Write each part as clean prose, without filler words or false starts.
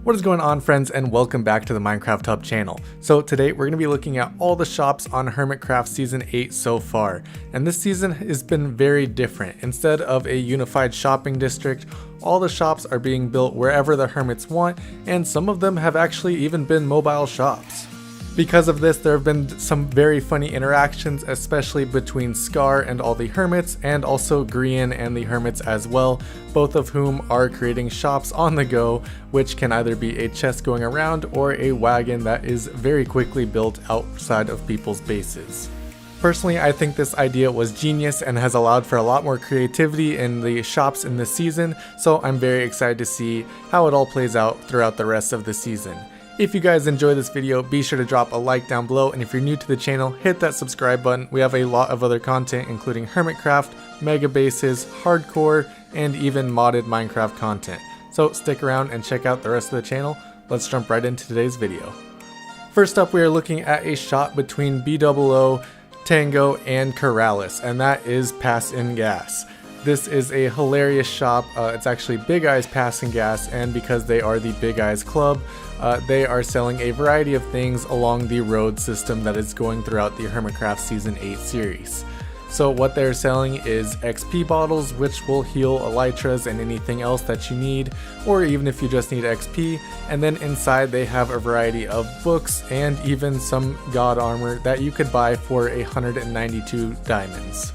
What is going on, friends, and welcome back to the Minecraft Hub channel. So today we're going to be looking at all the shops on Hermitcraft Season 8 so far, and this season has been very different. Instead of a unified shopping district, all the shops are being built wherever the hermits want, and some of them have actually even been mobile shops. Because of this, there have been some very funny interactions, especially between Scar and all the hermits, and also Grian and the hermits as well, both of whom are creating shops on the go, which can either be a chest going around or a wagon that is very quickly built outside of people's bases. Personally, I think this idea was genius and has allowed for a lot more creativity in the shops in this season, so I'm very excited to see how it all plays out throughout the rest of the season. If you guys enjoy this video, be sure to drop a like down below, and if you're new to the channel, hit that subscribe button. We have a lot of other content including Hermitcraft, mega bases, hardcore, and even modded Minecraft content. So stick around and check out the rest of the channel. Let's jump right into today's video. First up, we are looking at a shop between BOO, Tango, and Corrales, and that is Pass in Gas. This is a hilarious shop. It's actually Big Eyes Passing Gas, and because they are the Big Eyes Club, they are selling a variety of things along the road system that is going throughout the Hermitcraft Season 8 series. So what they're selling is XP bottles, which will heal elytras and anything else that you need, or even if you just need XP, and then inside they have a variety of books and even some god armor that you could buy for 192 diamonds.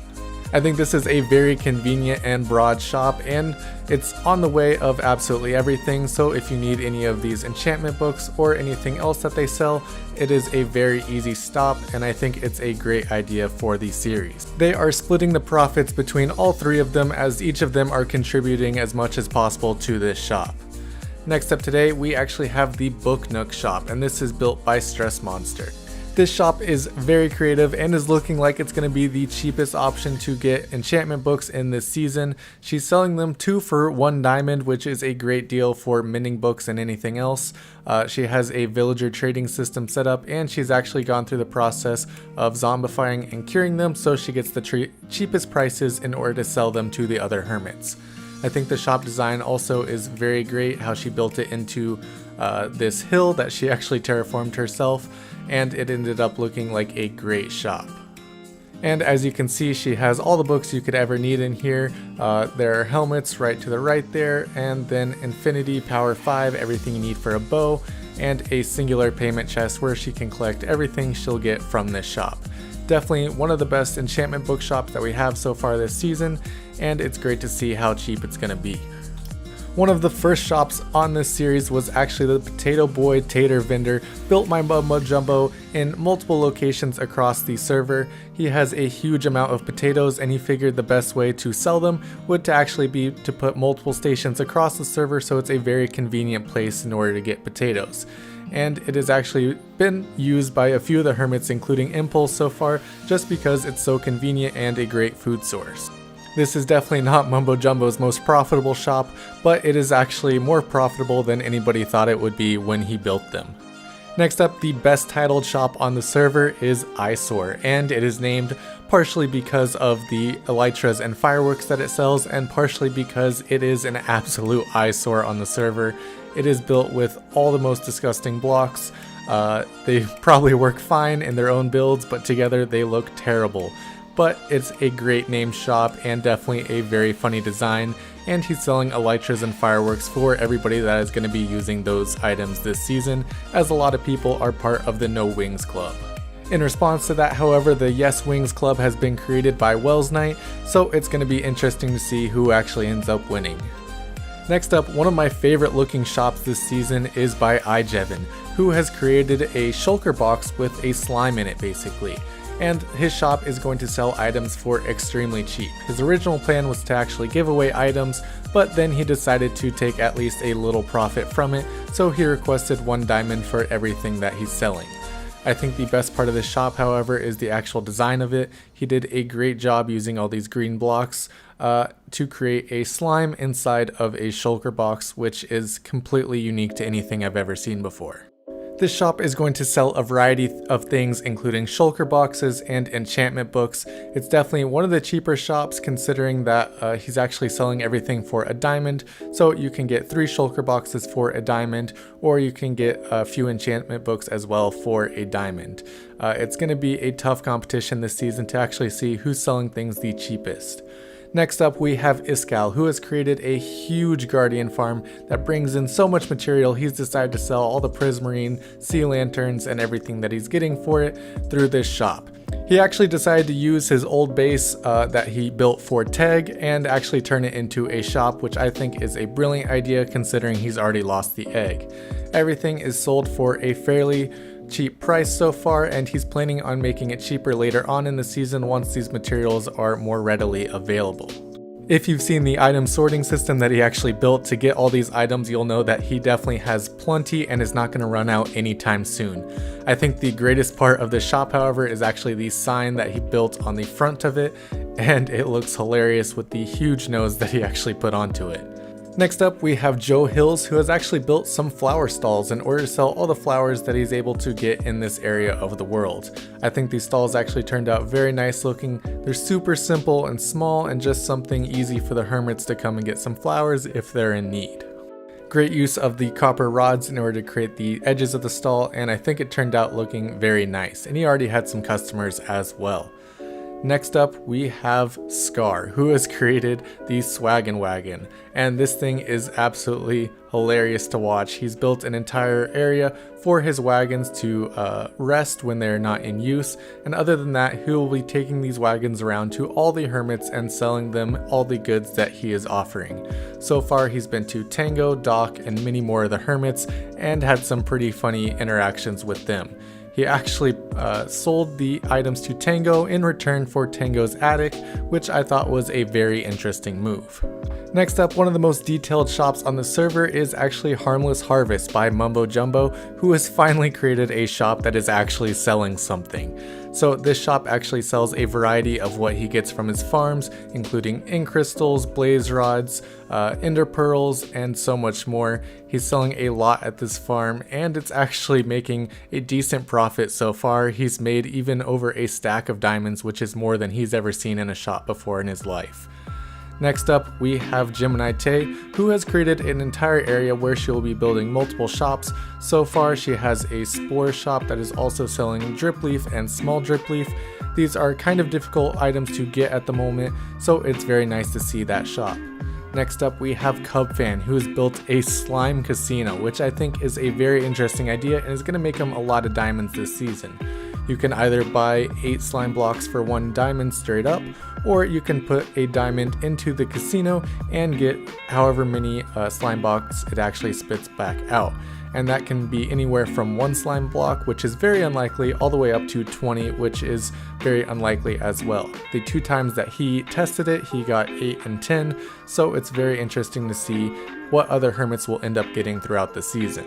I think this is a very convenient and broad shop, and it's on the way of absolutely everything, so if you need any of these enchantment books or anything else that they sell, it is a very easy stop, and I think it's a great idea for the series. They are splitting the profits between all three of them, as each of them are contributing as much as possible to this shop. Next up today, we actually have the Book Nook shop, and this is built by Stress Monster. This shop is very creative and is looking like it's going to be the cheapest option to get enchantment books in this season. She's selling them 2 for 1 diamond, which is a great deal for minting books and anything else. She has a villager trading system set up, and she's actually gone through the process of zombifying and curing them, so she gets the cheapest prices in order to sell them to the other hermits. I think the shop design also is very great, how she built it into this hill that she actually terraformed herself, and it ended up looking like a great shop. And as you can see, she has all the books you could ever need in here. There are helmets right to the right there, and then Infinity Power 5, everything you need for a bow, and a singular payment chest where she can collect everything she'll get from this shop. Definitely one of the best enchantment book shops that we have so far this season, and it's great to see how cheap it's going to be. One of the first shops on this series was actually the Potato Boy Tater Vendor, built by Mumbo Jumbo in multiple locations across the server. He has a huge amount of potatoes, and he figured the best way to sell them would to actually be to put multiple stations across the server, so it's a very convenient place in order to get potatoes. And it has actually been used by a few of the hermits, including Impulse so far, just because it's so convenient and a great food source. This is definitely not Mumbo Jumbo's most profitable shop, but it is actually more profitable than anybody thought it would be when he built them. Next up, the best titled shop on the server is Eyesore, and it is named partially because of the elytras and fireworks that it sells, and partially because it is an absolute eyesore on the server. It is built with all the most disgusting blocks. They probably work fine in their own builds, but together they look terrible. But it's a great named shop and definitely a very funny design, and he's selling elytras and fireworks for everybody that is going to be using those items this season, as a lot of people are part of the No Wings Club. In response to that, however, the Yes Wings Club has been created by Wells Knight, so it's going to be interesting to see who actually ends up winning. Next up, one of my favorite looking shops this season is by iJevin, who has created a shulker box with a slime in it basically. And his shop is going to sell items for extremely cheap. His original plan was to actually give away items, but then he decided to take at least a little profit from it, so he requested 1 diamond for everything that he's selling. I think the best part of this shop, however, is the actual design of it. He did a great job using all these green blocks to create a slime inside of a shulker box, which is completely unique to anything I've ever seen before. This shop is going to sell a variety of things, including shulker boxes and enchantment books. It's definitely one of the cheaper shops, considering that he's actually selling everything for a diamond. So you can get 3 shulker boxes for a diamond, or you can get a few enchantment books as well for a diamond. It's going to be a tough competition this season to actually see who's selling things the cheapest. Next up, we have Iskal, who has created a huge guardian farm that brings in so much material. He's decided to sell all the prismarine, sea lanterns, and everything that he's getting for it through this shop. He actually decided to use his old base that he built for Teg and actually turn it into a shop, which I think is a brilliant idea considering he's already lost the egg. Everything is sold for a fairly cheap price so far, and he's planning on making it cheaper later on in the season once these materials are more readily available. If you've seen the item sorting system that he actually built to get all these items, you'll know that he definitely has plenty and is not going to run out anytime soon. I think the greatest part of this shop, however, is actually the sign that he built on the front of it, and it looks hilarious with the huge nose that he actually put onto it. Next up, we have Joe Hills, who has actually built some flower stalls in order to sell all the flowers that he's able to get in this area of the world. I think these stalls actually turned out very nice looking. They're super simple and small and just something easy for the hermits to come and get some flowers if they're in need. Great use of the copper rods in order to create the edges of the stall, and I think it turned out looking very nice, and he already had some customers as well. Next up, we have Scar, who has created the Swaggin' Wagon, and this thing is absolutely hilarious to watch. He's built an entire area for his wagons to rest when they're not in use, and other than that, he will be taking these wagons around to all the hermits and selling them all the goods that he is offering. So far, he's been to Tango, Doc, and many more of the hermits, and had some pretty funny interactions with them. He actually sold the items to Tango in return for Tango's attic, which I thought was a very interesting move. Next up, one of the most detailed shops on the server is actually Harmless Harvest by Mumbo Jumbo, who has finally created a shop that is actually selling something. So this shop actually sells a variety of what he gets from his farms, including ink crystals, blaze rods, ender pearls, and so much more. He's selling a lot at this farm, and it's actually making a decent profit so far. He's made even over a stack of diamonds, which is more than he's ever seen in a shop before in his life. Next up, we have Gemini Tay, who has created an entire area where she will be building multiple shops. So far, she has a spore shop that is also selling drip leaf and small drip leaf. These are kind of difficult items to get at the moment, so it's very nice to see that shop. Next up, we have Cubfan, who has built a slime casino, which I think is a very interesting idea and is going to make him a lot of diamonds this season. You can either buy 8 slime blocks for 1 diamond straight up, or you can put a diamond into the casino and get however many slime blocks it actually spits back out. And that can be anywhere from 1 slime block, which is very unlikely, all the way up to 20, which is very unlikely as well. The 2 times that he tested it, he got 8 and 10, so it's very interesting to see what other hermits will end up getting throughout the season.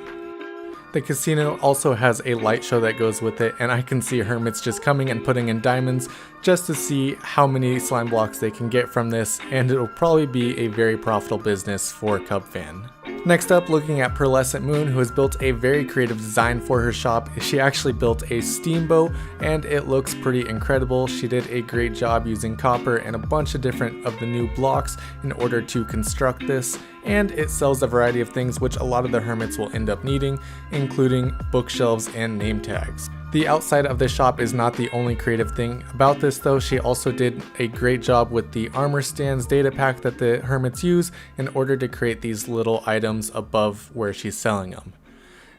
The casino also has a light show that goes with it, and I can see hermits just coming and putting in diamonds just to see how many slime blocks they can get from this, and it'll probably be a very profitable business for Cubfan. Next up, looking at Pearlescent Moon, who has built a very creative design for her shop. She actually built a steamboat, and it looks pretty incredible. She did a great job using copper and a bunch of different of the new blocks in order to construct this, and it sells a variety of things which a lot of the hermits will end up needing, including bookshelves and name tags. The outside of the shop is not the only creative thing about this though. She also did a great job with the armor stands data pack that the hermits use in order to create these little items above where she's selling them.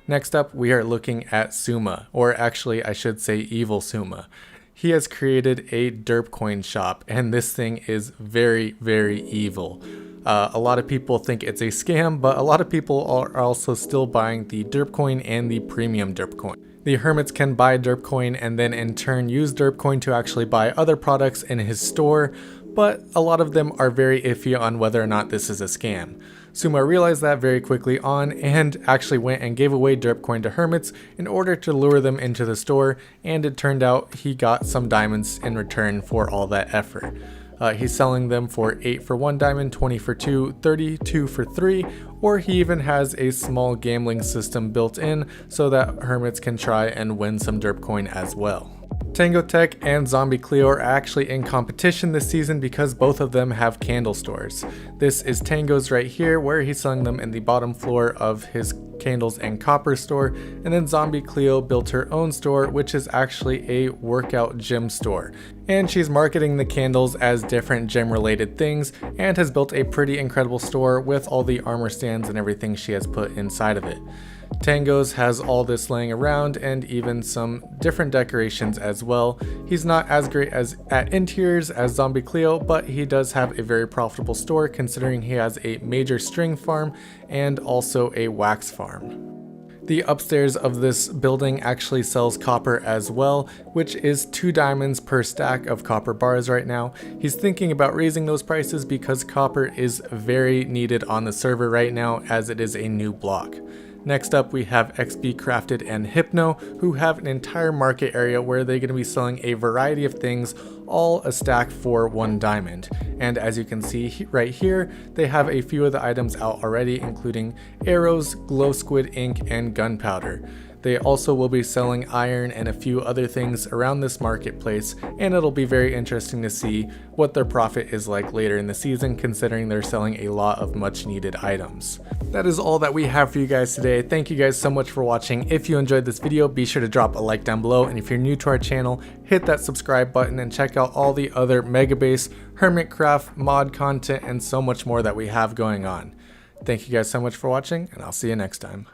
Next up, we are looking at Suma, or actually I should say Evil Suma. He has created a derp coin shop, and this thing is very, very evil. A lot of people think it's a scam, but a lot of people are also still buying the derp coin and the premium derp coin. The hermits can buy derp coin and then in turn use derp coin to actually buy other products in his store, but a lot of them are very iffy on whether or not this is a scam. Suma realized that very quickly on and actually went and gave away derp coin to hermits in order to lure them into the store, and it turned out he got some diamonds in return for all that effort. He's selling them for 8 for 1 diamond, 20 for 2, 32 for 3, or he even has a small gambling system built in so that hermits can try and win some derp coin as well. Tango Tech and Zombie Cleo are actually in competition this season because both of them have candle stores. This is Tango's right here, where he's selling them in the bottom floor of his candles and copper store, and then Zombie Cleo built her own store, which is actually a workout gym store. And she's marketing the candles as different gym related things and has built a pretty incredible store with all the armor stands and everything she has put inside of it. Tango's has all this laying around and even some different decorations as well. He's not as great at interiors as Zombie Cleo, but he does have a very profitable store considering he has a major string farm and also a wax farm. The upstairs of this building actually sells copper as well, which is 2 diamonds per stack of copper bars right now. He's thinking about raising those prices because copper is very needed on the server right now as it is a new block. Next up, we have XB Crafted and Hypno, who have an entire market area where they're going to be selling a variety of things, all a stack for 1 diamond. And as you can see right here, they have a few of the items out already, including arrows, glow squid ink, and gunpowder. They also will be selling iron and a few other things around this marketplace, and it'll be very interesting to see what their profit is like later in the season, considering they're selling a lot of much needed items. That is all that we have for you guys today. Thank you guys so much for watching. If you enjoyed this video, be sure to drop a like down below, and if you're new to our channel, hit that subscribe button and check out all the other Megabase, Hermitcraft, mod content, and so much more that we have going on. Thank you guys so much for watching, and I'll see you next time.